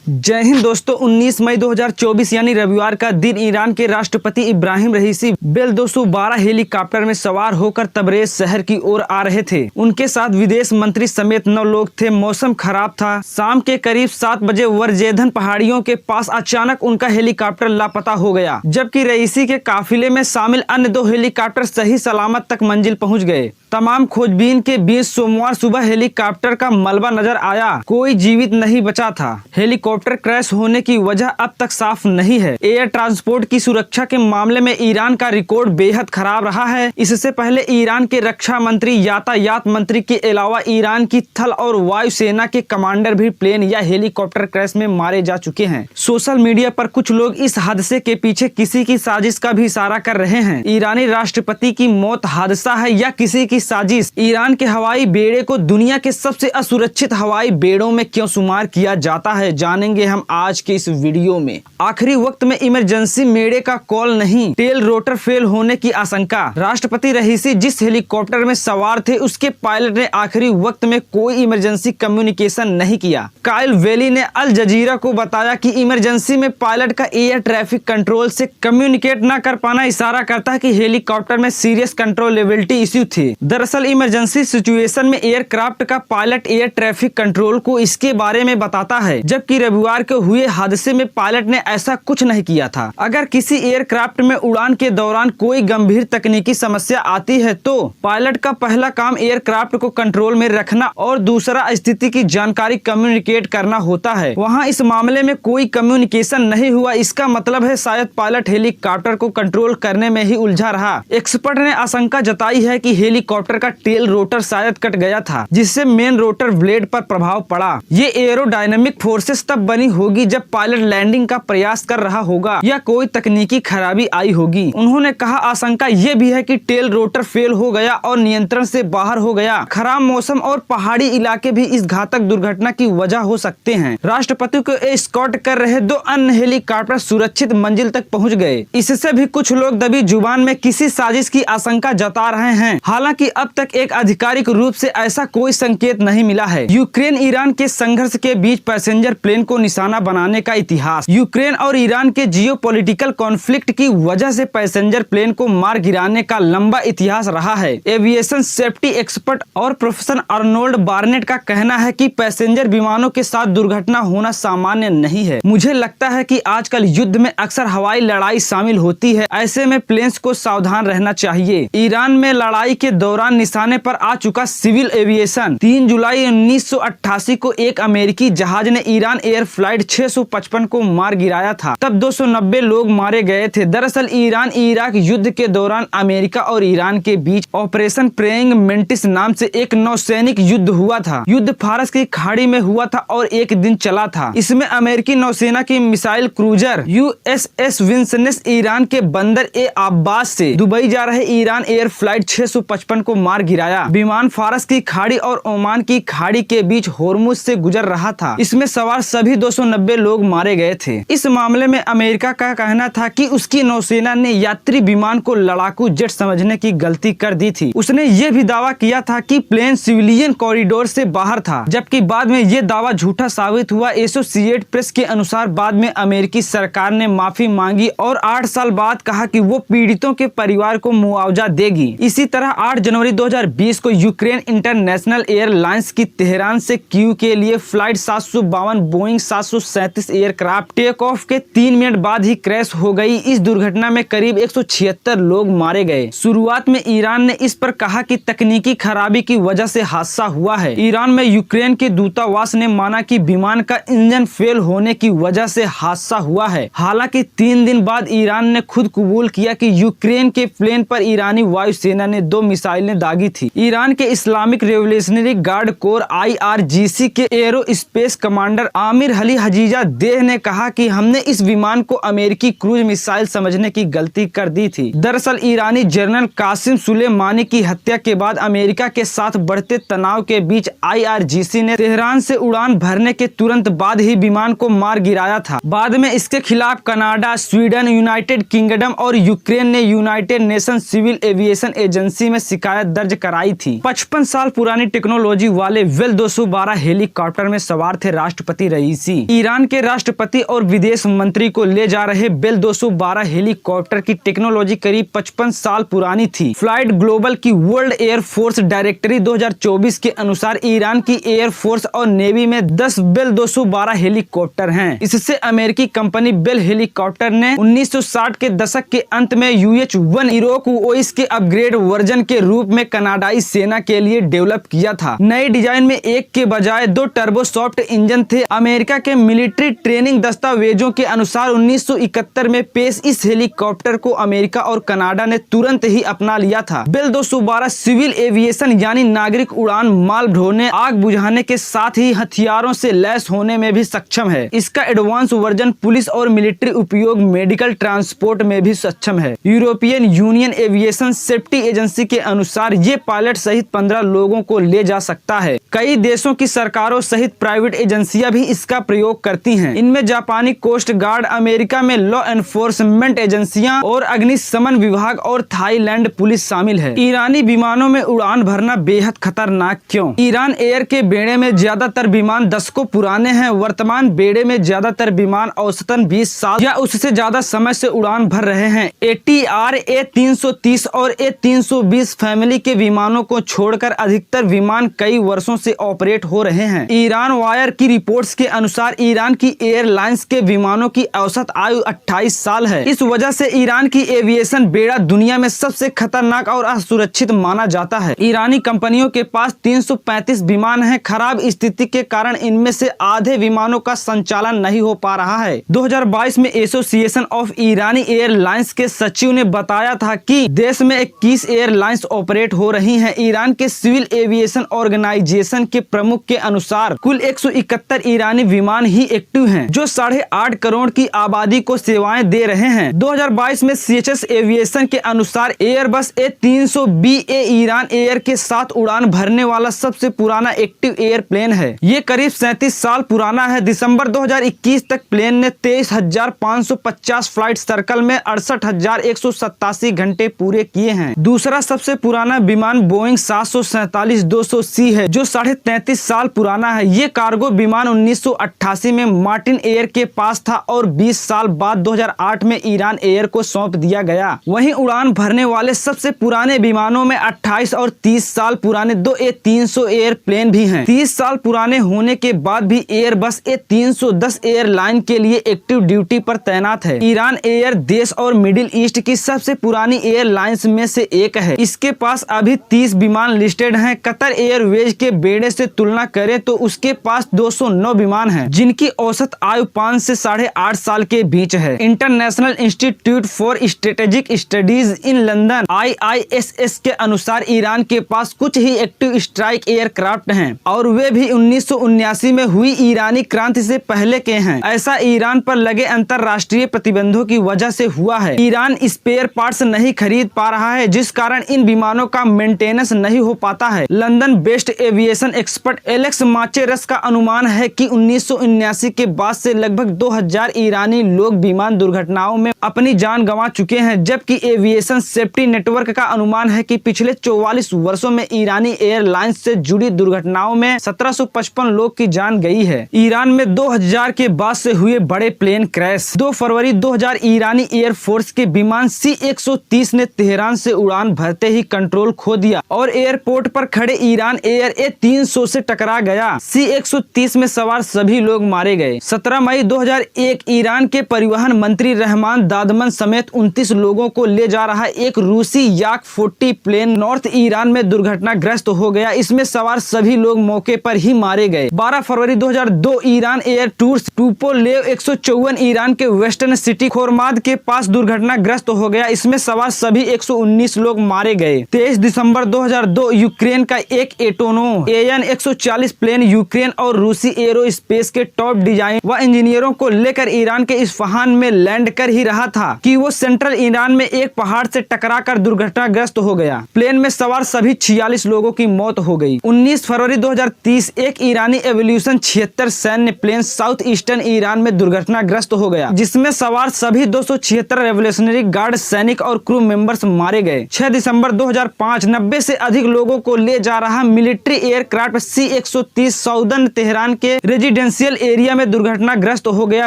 जय हिंद दोस्तों। 19 मई 2024 यानी रविवार का दिन ईरान के राष्ट्रपति इब्राहिम रईसी बेल 212 हेलीकॉप्टर में सवार होकर तबरेज शहर की ओर आ रहे थे। उनके साथ विदेश मंत्री समेत 9 लोग थे। मौसम खराब था। शाम के करीब 7 बजे वर्जेधन पहाड़ियों के पास अचानक उनका हेलीकॉप्टर लापता हो गया, जबकि रईसी के काफिले में शामिल अन्य 2 हेलीकॉप्टर सही सलामत तक मंजिल पहुंच गए। तमाम खोजबीन के बीच सोमवार सुबह हेलीकॉप्टर का मलबा नजर आया। कोई जीवित नहीं बचा था। हेलीकॉप्टर क्रैश होने की वजह अब तक साफ नहीं है। एयर ट्रांसपोर्ट की सुरक्षा के मामले में ईरान का रिकॉर्ड बेहद खराब रहा है। इससे पहले ईरान के रक्षा मंत्री, यातायात मंत्री के अलावा ईरान की थल और वायु सेना के कमांडर भी प्लेन या हेलीकॉप्टर क्रैश में मारे जा चुके हैं। सोशल मीडिया पर कुछ लोग इस हादसे के पीछे किसी की साजिश का भी इशारा कर रहे हैं। ईरानी राष्ट्रपति की मौत हादसा है या किसी की साजिश? ईरान के हवाई बेड़े को दुनिया के सबसे असुरक्षित हवाई बेड़ों में क्यों शुमार किया जाता है, जानेंगे हम आज के इस वीडियो में। आखिरी वक्त में इमरजेंसी मेडे का कॉल नहीं, टेल रोटर फेल होने की आशंका। राष्ट्रपति रईसी जिस हेलीकॉप्टर में सवार थे उसके पायलट ने आखिरी वक्त में कोई इमरजेंसी कम्युनिकेशन नहीं किया। काइल वेली ने अल जजीरा को बताया कि इमरजेंसी में पायलट का एयर ट्रैफिक कंट्रोल से कम्युनिकेट न कर पाना इशारा करता है कि हेलीकॉप्टर में सीरियस कंट्रोलेबिलिटी इश्यू थी। दरअसल इमरजेंसी सिचुएशन में एयरक्राफ्ट का पायलट एयर ट्रैफिक कंट्रोल को इसके बारे में बताता है, जबकि रविवार को हुए हादसे में पायलट ने ऐसा कुछ नहीं किया था। अगर किसी एयरक्राफ्ट में उड़ान के दौरान कोई गंभीर तकनीकी समस्या आती है तो पायलट का पहला काम एयरक्राफ्ट को कंट्रोल में रखना और दूसरा स्थिति की जानकारी कम्युनिकेट करना होता है। वहाँ इस मामले में कोई कम्युनिकेशन नहीं हुआ। इसका मतलब है शायद पायलट हेलीकॉप्टर को कंट्रोल करने में ही उलझा रहा। एक्सपर्ट ने आशंका जताई है कि हेलीकॉप्टर का टेल रोटर शायद कट गया था, जिससे मेन रोटर ब्लेड पर प्रभाव पड़ा। ये एरोडायनामिक फोर्सेस तब बनी होगी जब पायलट लैंडिंग का प्रयास कर रहा होगा या कोई तकनीकी खराबी आई होगी। उन्होंने कहा आशंका ये भी है कि टेल रोटर फेल हो गया और नियंत्रण से बाहर हो गया। खराब मौसम और पहाड़ी इलाके भी इस घातक दुर्घटना की वजह हो सकते हैं। राष्ट्रपति को एस्कॉर्ट कर रहे 2 अन्य हेलीकॉप्टर सुरक्षित मंजिल तक पहुंच गए। इससे भी कुछ लोग दबी जुबान में किसी साजिश की आशंका जता रहे हैं। हालांकि अब तक एक आधिकारिक रूप से ऐसा कोई संकेत नहीं मिला है। यूक्रेन ईरान के संघर्ष के बीच पैसेंजर प्लेन को निशाना बनाने का इतिहास। यूक्रेन और ईरान के जियोपॉलिटिकल कॉन्फ्लिक्ट की वजह से पैसेंजर प्लेन को मार गिराने का लंबा इतिहास रहा है। एविएशन सेफ्टी एक्सपर्ट और प्रोफेसर अर्नोल्ड बार्नेट का कहना है कि पैसेंजर विमानों के साथ दुर्घटना होना सामान्य नहीं है। मुझे लगता है कि आजकल युद्ध में अक्सर हवाई लड़ाई शामिल होती है। ऐसे में प्लेन्स को सावधान रहना चाहिए। ईरान में लड़ाई के दौरान निशाने पर आ चुका सिविल एविएशन। 3 जुलाई 1988 को एक अमेरिकी जहाज ने ईरान एयर फ्लाइट 655 को मार गिराया था। तब 290 लोग मारे गए थे। दरअसल ईरान इराक युद्ध के दौरान अमेरिका और ईरान के बीच ऑपरेशन प्रेइंग मेंटिस नाम से एक नौसैनिक युद्ध हुआ था। युद्ध फारस की खाड़ी में हुआ था और 1 दिन चला था। इसमें अमेरिकी नौसेना की मिसाइल क्रूजर USS विंसनेस ईरान के बंदर ए अब्बास से दुबई जा रहे ईरान एयर फ्लाइट 655 को मार गिराया। विमान फारस की खाड़ी और ओमान की खाड़ी के बीच होर्मुज से गुजर रहा था। इसमें सवार सभी 290 लोग मारे गए थे। इस मामले में अमेरिका का कहना था कि उसकी नौसेना ने यात्री विमान को लड़ाकू जेट समझने की गलती कर दी थी। उसने ये भी दावा किया था कि प्लेन सिविलियन कॉरिडोर से बाहर था, जबकि बाद में ये दावा झूठा साबित हुआ। एसोसिएटेड प्रेस के अनुसार बाद में अमेरिकी सरकार ने माफी मांगी और 8 साल बाद कहा कि वो पीड़ितों के परिवार को मुआवजा देगी। इसी तरह 8 जनवरी 2020 को यूक्रेन इंटरनेशनल एयरलाइंस की तेहरान से कीव के लिए flight 752 Boeing 737 aircraft take off के 3 मिनट बाद ही क्रैश हो गई। इस दुर्घटना में करीब 176 लोग मारे गए। शुरुआत में ईरान ने इस पर कहा कि तकनीकी खराबी की वजह से हादसा हुआ है। ईरान में यूक्रेन के दूतावास ने माना कि विमान का इंजन फेल होने की वजह से हादसा हुआ है। हालांकि 3 दिन बाद ईरान ने खुद कबूल किया कि यूक्रेन के प्लेन पर ईरानी वायुसेना ने 2 मिसाइलें दागी थी। ईरान के Islamic revolutionary guard core IRGC के एरोस्पेस कमांडर आमिर अली हजीजा देह ने कहा कि हमने इस विमान को अमेरिकी क्रूज मिसाइल समझने की गलती कर दी थी। दरअसल ईरानी जनरल कासिम सुलेमानी की हत्या के बाद अमेरिका के साथ बढ़ते तनाव के बीच IRGC ने तेहरान से उड़ान भरने के तुरंत बाद ही विमान को मार गिराया था। बाद में इसके खिलाफ कनाडा, स्वीडन, यूनाइटेड किंगडम और यूक्रेन ने United Nation civil aviation agency में शिकायत दर्ज कराई थी। 55 साल पुरानी टेक्नोलॉजी वाले बेल 212 हेलीकॉप्टर में सवार थे राष्ट्रपति रईसी। सी। ईरान के राष्ट्रपति और विदेश मंत्री को ले जा रहे बेल 212 हेलीकॉप्टर की टेक्नोलॉजी करीब 55 साल पुरानी थी। फ्लाइट ग्लोबल की वर्ल्ड एयर फोर्स डायरेक्टरी 2024 के अनुसार ईरान की एयर फोर्स और नेवी में 10 बेल 212 हेलीकॉप्टर हैं। इससे अमेरिकी कंपनी बेल हेलीकॉप्टर ने 1960 के दशक के अंत में UH-1 इरोक वॉइस के अपग्रेड वर्जन के रूप में कनाडाई सेना के लिए डेवलप किया था। नए डिजाइन में एक के बजाय 2 टर्बोसॉफ्ट इंजन थे। अमेरिका के मिलिट्री ट्रेनिंग दस्तावेजों के अनुसार 1971 में पेश इस हेलीकॉप्टर को अमेरिका और कनाडा ने तुरंत ही अपना लिया था। बेल 212 सिविल एविएशन यानी नागरिक उड़ान, माल ढोने, आग बुझाने के साथ ही हथियारों से लैस होने में भी सक्षम है। इसका एडवांस वर्जन पुलिस और मिलिट्री उपयोग, मेडिकल ट्रांसपोर्ट में भी सक्षम है। European union aviation safety agency के अनुसार ये पायलट सहित 15 लोगों को ले जा सकता है। कई देशों की सरकारों सहित प्राइवेट एजेंसियां भी इसका प्रयोग करती हैं। इनमें जापानी कोस्ट गार्ड, अमेरिका में लॉ एनफोर्समेंट एजेंसियां और अग्निशमन विभाग और थाईलैंड पुलिस शामिल है। ईरानी विमानों में उड़ान भरना बेहद खतरनाक क्यों? ईरान एयर के बेड़े में ज्यादातर विमान दशकों पुराने हैं। वर्तमान बेड़े में ज्यादातर विमान औसतन 20 साल या उससे ज्यादा समय से उड़ान भर रहे हैं। ATR A330 और A320 फैमिली के विमानों को छोड़कर अधिकतर विमान कई वर्षों से ऑपरेट हो रहे हैं। ईरान वायर की रिपोर्ट्स के अनुसार ईरान की एयरलाइंस के विमानों की औसत आयु 28 साल है। इस वजह से ईरान की एविएशन बेड़ा दुनिया में सबसे खतरनाक और असुरक्षित माना जाता है। ईरानी कंपनियों के पास 335 विमान हैं। खराब स्थिति के कारण इनमें से आधे विमानों का संचालन नहीं हो पा रहा है। 2022 में एसोसिएशन ऑफ ईरानी एयरलाइंस के सचिव ने बताया था कि देश में 21 एयरलाइंस ऑपरेट हो रही हैं। ईरान के सिविल एविएशन ऑर्गेनाइजेशन के प्रमुख के अनुसार कुल 171 ईरानी विमान ही एक्टिव हैं, जो 8.5 करोड़ की आबादी को सेवाएं दे रहे हैं। 2022 में CHS एविएशन के अनुसार एयरबस A320 ईरान एयर के साथ उड़ान भरने वाला सबसे पुराना एक्टिव एयरप्लेन है। ये करीब 37 साल पुराना है। दिसंबर 2021 तक प्लेन ने 23,550 फ्लाइट सर्कल में 68,187 घंटे पूरे किए हैं। दूसरा सबसे पुराना विमान बोइंग 747-200C है, जो 33.5 साल पुराना है। ये कार्गो विमान 1988 में मार्टिन एयर के पास था और 20 साल बाद 2008 में ईरान एयर को सौंप दिया गया। वहीं उड़ान भरने वाले सबसे पुराने विमानों में 28 और 30 साल पुराने 2 A300 एयरप्लेन भी हैं। 30 साल पुराने होने के बाद भी एयरबस A310 एयरलाइन के लिए एक्टिव ड्यूटी पर तैनात है। ईरान एयर देश और मिडिल ईस्ट की सबसे पुरानी एयरलाइंस में से एक है। इसके पास अभी 30 विमान लिस्टेड हैं। कतर एयरवेज के बेड़े से तुलना करें तो उसके पास 209 विमान हैं, जिनकी औसत आयु 5 से 8.5 साल के बीच है। International institute for strategic studies in London IISS के अनुसार ईरान के पास कुछ ही एक्टिव स्ट्राइक एयरक्राफ्ट हैं और वे भी 1979 में हुई ईरानी क्रांति से पहले के हैं। ऐसा ईरान पर लगे अंतरराष्ट्रीय प्रतिबंधों की वजह से हुआ है। ईरान स्पेयर पार्ट्स नहीं खरीद पा रहा है, जिस कारण इन विमानों का मेंटेनेंस नहीं हो पाता है। London based aviation expert Alex Macheras का अनुमान है कि 1979 के बाद से लगभग 2000 ईरानी लोग विमान दुर्घटनाओं में अपनी जान गंवा चुके हैं, जबकि एविएशन सेफ्टी नेटवर्क का अनुमान है कि पिछले 44 वर्षों में ईरानी एयरलाइंस से जुड़ी दुर्घटनाओं में 1755 लोग की जान गई है। ईरान में 2000 के बाद से हुए बड़े प्लेन क्रैश। 2 फरवरी 2000 ईरानी एयरफोर्स के विमान C-130 ने तेहरान से उड़ान भरते ही कंट्रोल खो दिया और एयरपोर्ट पर खड़े ईरान एयर A300 से टकरा गया। C-130 में सवार सभी लोग मारे गए। 17 मई 2001 ईरान के परिवहन मंत्री रहमान दादमन समेत 29 लोगों को ले जा रहा एक रूसी याक 40 प्लेन नॉर्थ ईरान में दुर्घटनाग्रस्त हो गया। इसमें सवार सभी लोग मौके पर ही मारे गए। 12 फरवरी 2002 Iran air tours Tupolev 154 Iran के वेस्टर्न सिटी खोरमाद के पास दुर्घटनाग्रस्त हो गया। इसमें सवार सभी 119 लोग मारे गए। 23 दिसंबर 2002 यूक्रेन का एक एटोनो AN-140 प्लेन यूक्रेन और रूसी एरोस्पेस के टॉप डिजाइन व इंजीनियरों को लेकर ईरान के इस्फहान में लैंड कर ही रहा था कि वो सेंट्रल ईरान में एक पहाड़ से टकराकर दुर्घटनाग्रस्त हो गया। प्लेन में सवार सभी 46 लोगों की मौत हो गई। 19 फरवरी 2030 एक ईरानी एवोल्यूशन 76 सैन्य प्लेन साउथ ईस्टर्न ईरान में दुर्घटनाग्रस्त हो गया, जिसमें सवार सभी 276 रेवोल्यूशनरी गार्ड सैनिक और क्रू मेंबर्स मारे गए। 6 दिसंबर 2005 90 से अधिक लोगों को ले जा रहा मिलिट्री एयरक्राफ्ट C-130 सऊदन तेहरान के रेजिडेंट रेजिडेंशियल एरिया में दुर्घटनाग्रस्त हो गया।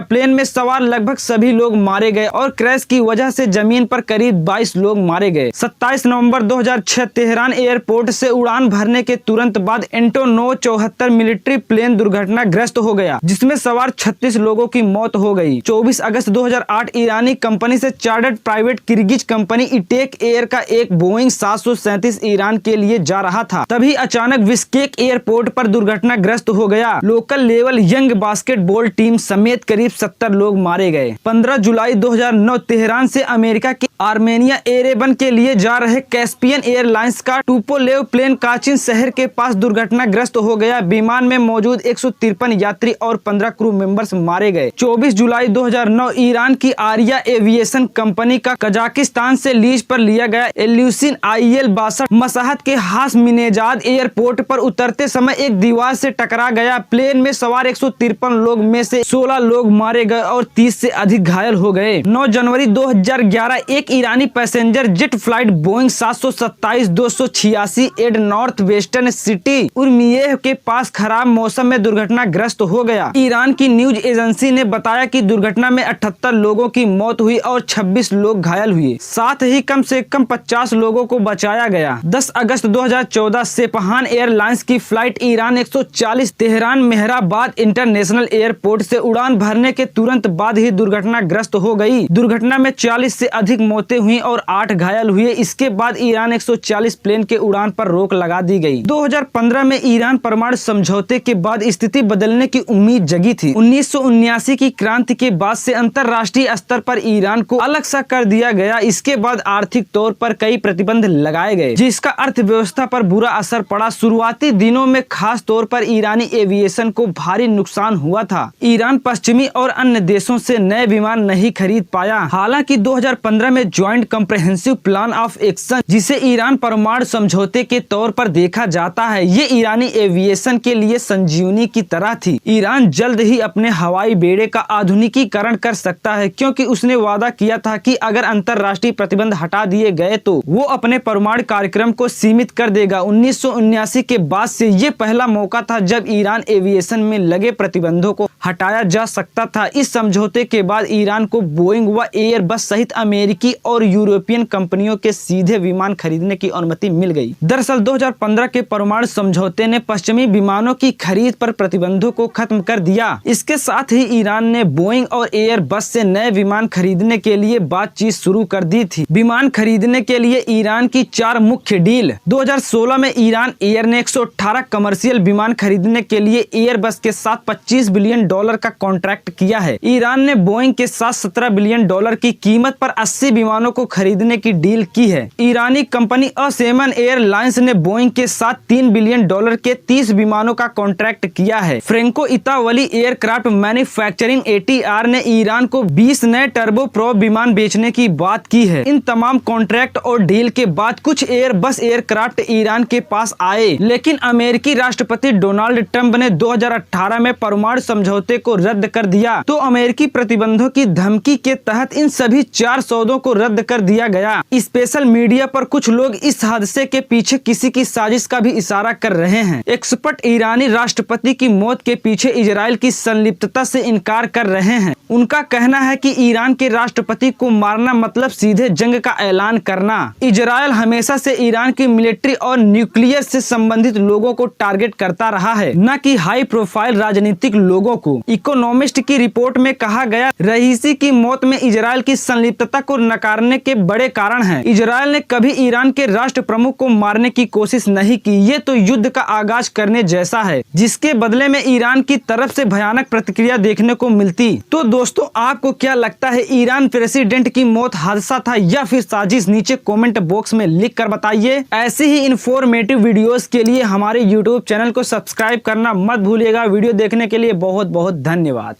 प्लेन में सवार लगभग सभी लोग मारे गए और क्रैश की वजह से जमीन पर करीब 22 लोग मारे गए। 27 नवंबर 2006 तेहरान एयरपोर्ट से उड़ान भरने के तुरंत बाद एंटोनोव 74 मिलिट्री प्लेन दुर्घटनाग्रस्त हो गया, जिसमें सवार 36 लोगों की मौत हो गई। 24 अगस्त 2008 ईरानी कंपनी से chartered private Kyrgyz company Itek air का एक बोइंग 737 ईरान के लिए जा रहा था, तभी अचानक बिश्केक एयरपोर्ट पर दुर्घटनाग्रस्त हो गया। Local level young basketball team समेत करीब 70 लोग मारे गए। 15 जुलाई 2009 तेहरान से अमेरिका के आर्मेनिया एरेबन के लिए जा रहे कैस्पियन एयरलाइंस का टुपोलेव प्लेन काचिन शहर के पास दुर्घटनाग्रस्त हो गया। विमान में मौजूद 153 यात्री और 15 क्रू मेंबर्स मारे गए। 24 जुलाई 2009 ईरान की आर्या एविएशन कंपनी का कजाकिस्तान से लीज पर लिया गया एल्यूसिन IL-62 मसाहत के हास मिनेजाद एयरपोर्ट पर उतरते समय एक दीवार से टकरा गया। प्लेन में सवार 153 लोग में से 16 लोग मारे गए और 30 से अधिक घायल हो गए। 9 जनवरी 2011 एक ईरानी पैसेंजर जेट फ्लाइट बोइंग 727-286 एड नॉर्थ वेस्टर्न सिटी उर्मियेह के पास खराब मौसम में दुर्घटनाग्रस्त हो गया। ईरान की न्यूज एजेंसी ने बताया कि दुर्घटना में 78 लोगों की मौत हुई और 26 लोग घायल हुए, साथ ही कम से कम 50 लोगों को बचाया गया। 10 अगस्त 2014 सेपहान एयरलाइंस की flight Iran 140 Tehran Mehrabad international airport से उड़ान भरने के तुरंत बाद ही दुर्घटनाग्रस्त हो गई। दुर्घटना में 40 से अधिक मौतें हुई और 8 घायल हुए। इसके बाद ईरान 140 प्लेन के उड़ान पर रोक लगा दी गई। 2015 में ईरान परमाणु समझौते के बाद स्थिति बदलने की उम्मीद जगी थी। 1979 की क्रांति के बाद से अंतर्राष्ट्रीय स्तर पर ईरान को अलग सा कर दिया गया। इसके बाद आर्थिक तौर पर कई प्रतिबंध लगाए गए, जिसका अर्थव्यवस्था पर बुरा असर पड़ा। शुरुआती दिनों में खास तौर पर ईरानी एविएशन को भारी नुकसान हुआ था। ईरान पश्चिमी और अन्य देशों से नए विमान नहीं खरीद पाया। हालांकि 2015 में joint comprehensive plan of action, जिसे ईरान परमाणु समझौते के तौर पर देखा जाता है, ये ईरानी एविएशन के लिए संजीवनी की तरह थी। ईरान जल्द ही अपने हवाई बेड़े का आधुनिकीकरण कर सकता है, क्योंकि उसने वादा किया था कि अगर अंतर्राष्ट्रीय प्रतिबंध हटा दिए गए तो वो अपने परमाणु कार्यक्रम को सीमित कर देगा। 1979 के बाद से ये पहला मौका था जब ईरान एविएशन में लगे प्रतिबंधों को हटाया जा सकता था। इस समझौते के बाद ईरान को बोइंग व एयरबस सहित अमेरिकी और यूरोपियन कंपनियों के सीधे विमान खरीदने की अनुमति मिल गई। दरअसल 2015 के परमाणु समझौते ने पश्चिमी विमानों की खरीद पर प्रतिबंधों को खत्म कर दिया। इसके साथ ही ईरान ने बोइंग और एयरबस से नए विमान खरीदने के लिए बातचीत शुरू कर दी थी। विमान खरीदने के लिए ईरान की 4 मुख्य डील। 2016 में ईरान एयर ने 118 कमर्शियल विमान खरीदने के लिए एयरबस के साथ $25 बिलियन का कॉन्ट्रैक्ट किया है। ईरान ने बोइंग के साथ $17 बिलियन की कीमत पर 80 विमानों को खरीदने की डील की है। ईरानी कंपनी असेमन एयरलाइंस ने बोइंग के साथ $3 बिलियन के 30 विमानों का कॉन्ट्रैक्ट किया है। फ्रेंको इतावली एयरक्राफ्ट मैन्युफैक्चरिंग ATR ने ईरान को 20 नए टर्बोप्रॉप विमान बेचने की बात की है। इन तमाम कॉन्ट्रैक्ट और डील के बाद कुछ एयरबस एयरक्राफ्ट ईरान के पास आए, लेकिन अमेरिकी राष्ट्रपति डोनाल्ड ट्रंप ने 2018 में परमाणु समझौते को रद्द कर दिया, तो अमेरिकी प्रतिबंधों की धमकी के तहत इन सभी 4 सौदों को रद्द कर दिया गया। स्पेशल मीडिया पर कुछ लोग इस हादसे के पीछे किसी की साजिश का भी इशारा कर रहे हैं। एक्सपर्ट ईरानी राष्ट्रपति की मौत के पीछे इजराइल की संलिप्तता से इनकार कर रहे हैं। उनका कहना है कि ईरान के राष्ट्रपति को मारना मतलब सीधे जंग का ऐलान करना। इजराइल हमेशा से ईरान की मिलिट्री और न्यूक्लियर से संबंधित लोगों को टारगेट करता रहा है, न कि हाई प्रोफाइल राजनीतिक लोगों को। इकोनॉमिस्ट की रिपोर्ट में कहा गया, रईसी की मौत में इजराइल की संलिप्तता को नकारने के बड़े कारण हैं। इजराइल ने कभी ईरान के राष्ट्र प्रमुख को मारने की कोशिश नहीं की। ये तो युद्ध का आगाज करने जैसा है, जिसके बदले में ईरान की तरफ से भयानक प्रतिक्रिया देखने को मिलती। तो दोस्तों, आपको क्या लगता है, ईरान प्रेसिडेंट की मौत हादसा था या फिर साजिश? नीचे कमेंट बॉक्स में लिख कर बताइए। ऐसे ही इंफॉर्मेटिव वीडियोस के लिए हमारे यूट्यूब चैनल को सब्सक्राइब करना मत भूलिएगा। वीडियो देखने के लिए बहुत बहुत धन्यवाद।